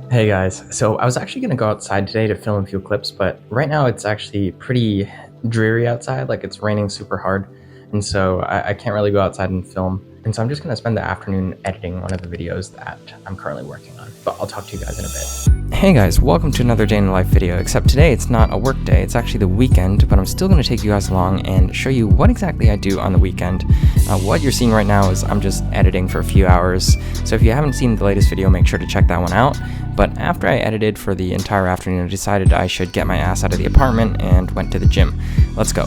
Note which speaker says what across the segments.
Speaker 1: Hey guys, so I was actually gonna go outside today to film a few clips, but right now it's actually pretty dreary outside, like it's raining super hard, and so I can't really go outside and film. And so I'm just gonna spend the afternoon editing one of the videos that I'm currently working on, but I'll talk to you guys in a bit.
Speaker 2: Hey guys, welcome to another day in the life video, except today it's not a work day, it's actually the weekend, but I'm still going to take you guys along and show you what exactly I do on the weekend. What you're seeing right now is I'm just editing for a few hours, so if you haven't seen the latest video, make sure to check that one out. But after I edited for the entire afternoon, I decided I should get my ass out of the apartment and went to the gym. Let's go.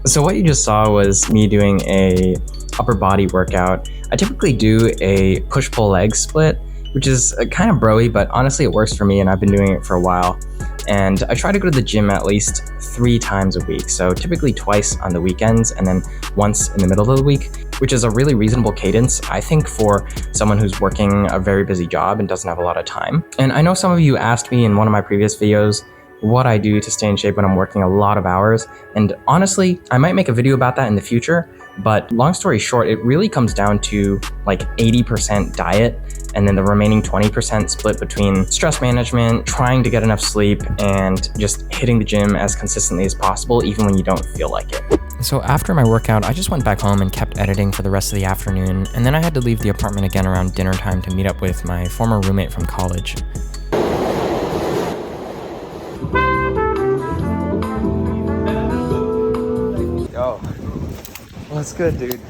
Speaker 1: So what you just saw was me doing a upper body workout. I typically do a push-pull leg split, which is kind of broy, but honestly it works for me and I've been doing it for a while. And I try to go to the gym at least 3 times a week. So typically twice on the weekends and then once in the middle of the week, which is a really reasonable cadence, I think, for someone who's working a very busy job and doesn't have a lot of time. And I know some of you asked me in one of my previous videos what I do to stay in shape when I'm working a lot of hours. And honestly, I might make a video about that in the future, but long story short, it really comes down to like 80% diet and then the remaining 20% split between stress management, trying to get enough sleep, and just hitting the gym as consistently as possible, even when you don't feel like it.
Speaker 2: So after my workout, I just went back home and kept editing for the rest of the afternoon, and then I had to leave the apartment again around dinner time to meet up with my former roommate from college.
Speaker 1: What's good, dude?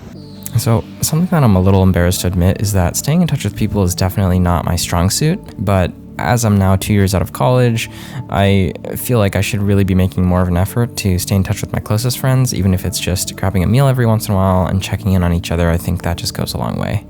Speaker 2: So something that I'm a little embarrassed to admit is that staying in touch with people is definitely not my strong suit, but as I'm now 2 years out of college, I feel like I should really be making more of an effort to stay in touch with my closest friends, even if it's just grabbing a meal every once in a while and checking in on each other. I think that just goes a long way.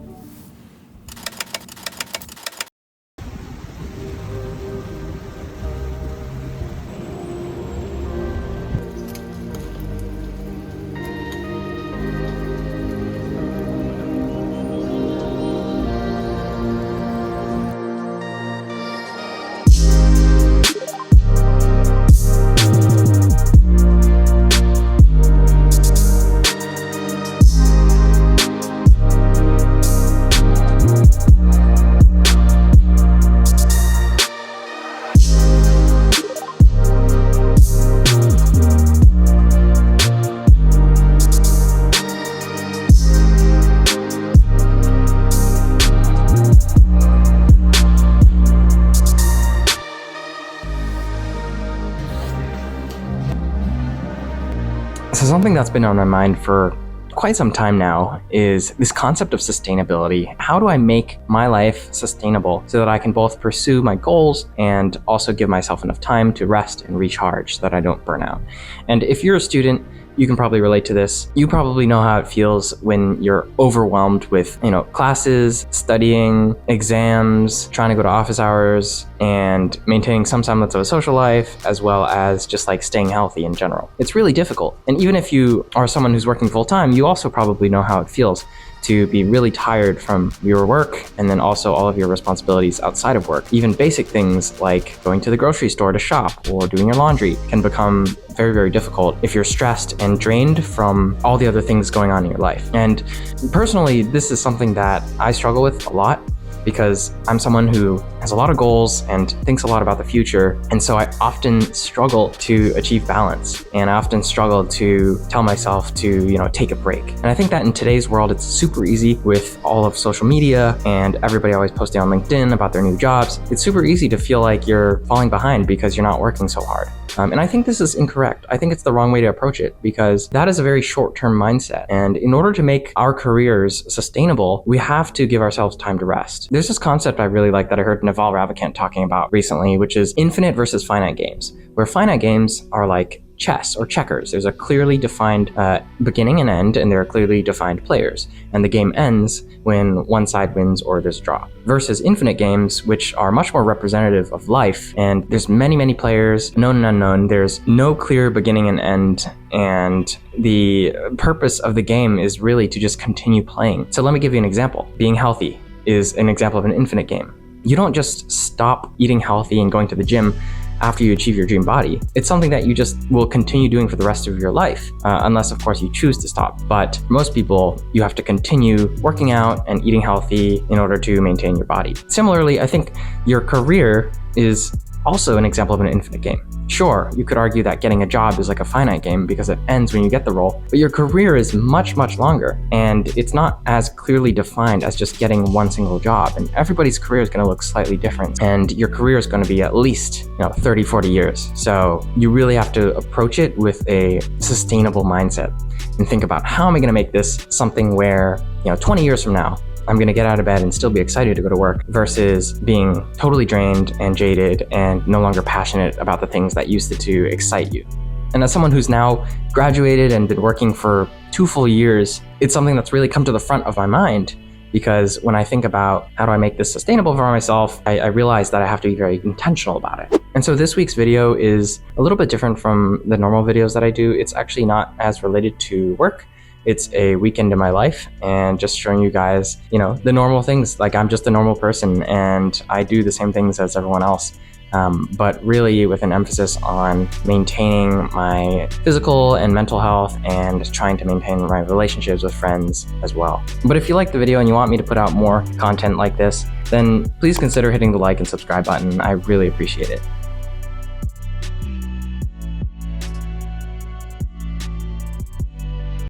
Speaker 1: So something that's been on my mind for quite some time now is this concept of sustainability. How do I make my life sustainable so that I can both pursue my goals and also give myself enough time to rest and recharge so that I don't burn out? And if you're a student, you can probably relate to this. You probably know how it feels when you're overwhelmed with, classes, studying, exams, trying to go to office hours, and maintaining some semblance of a social life, as well as just like staying healthy in general. It's really difficult. And even if you are someone who's working full time, you also probably know how it feels to be really tired from your work and then also all of your responsibilities outside of work. Even basic things like going to the grocery store to shop or doing your laundry can become very, very difficult if you're stressed and drained from all the other things going on in your life. And personally, this is something that I struggle with a lot because I'm someone who has a lot of goals and thinks a lot about the future. And so I often struggle to achieve balance, and I often struggle to tell myself to, take a break. And I think that in today's world, it's super easy with all of social media and everybody always posting on LinkedIn about their new jobs. It's super easy to feel like you're falling behind because you're not working so hard. And I think this is incorrect. I think it's the wrong way to approach it, because that is a very short-term mindset. And in order to make our careers sustainable, we have to give ourselves time to rest. There's this concept I really like that I heard Naval Ravikant talking about recently, which is infinite versus finite games, where finite games are like chess or checkers. There's a clearly defined beginning and end, and there are clearly defined players. And the game ends when one side wins or there's a draw. Versus infinite games, which are much more representative of life, and there's many, many players, known and unknown. There's no clear beginning and end, and the purpose of the game is really to just continue playing. So let me give you an example. Being healthy is an example of an infinite game. You don't just stop eating healthy and going to the gym after you achieve your dream body. It's something that you just will continue doing for the rest of your life, unless of course you choose to stop. But for most people, you have to continue working out and eating healthy in order to maintain your body. Similarly, I think your career is also an example of an infinite game. Sure, you could argue that getting a job is like a finite game because it ends when you get the role, but your career is much, much longer, and it's not as clearly defined as just getting one single job. And everybody's career is going to look slightly different, and your career is going to be at least 30, 40 years. So you really have to approach it with a sustainable mindset and think about, how am I going to make this something where 20 years from now, I'm going to get out of bed and still be excited to go to work, versus being totally drained and jaded and no longer passionate about the things that used to excite you. And as someone who's now graduated and been working for 2 full years, it's something that's really come to the front of my mind, because when I think about how do I make this sustainable for myself, I realize that I have to be very intentional about it. And so this week's video is a little bit different from the normal videos that I do. It's actually not as related to work. It's a weekend in my life, and just showing you guys, the normal things. Like, I'm just a normal person and I do the same things as everyone else. But really with an emphasis on maintaining my physical and mental health, and trying to maintain my relationships with friends as well. But if you like the video and you want me to put out more content like this, then please consider hitting the like and subscribe button. I really appreciate it.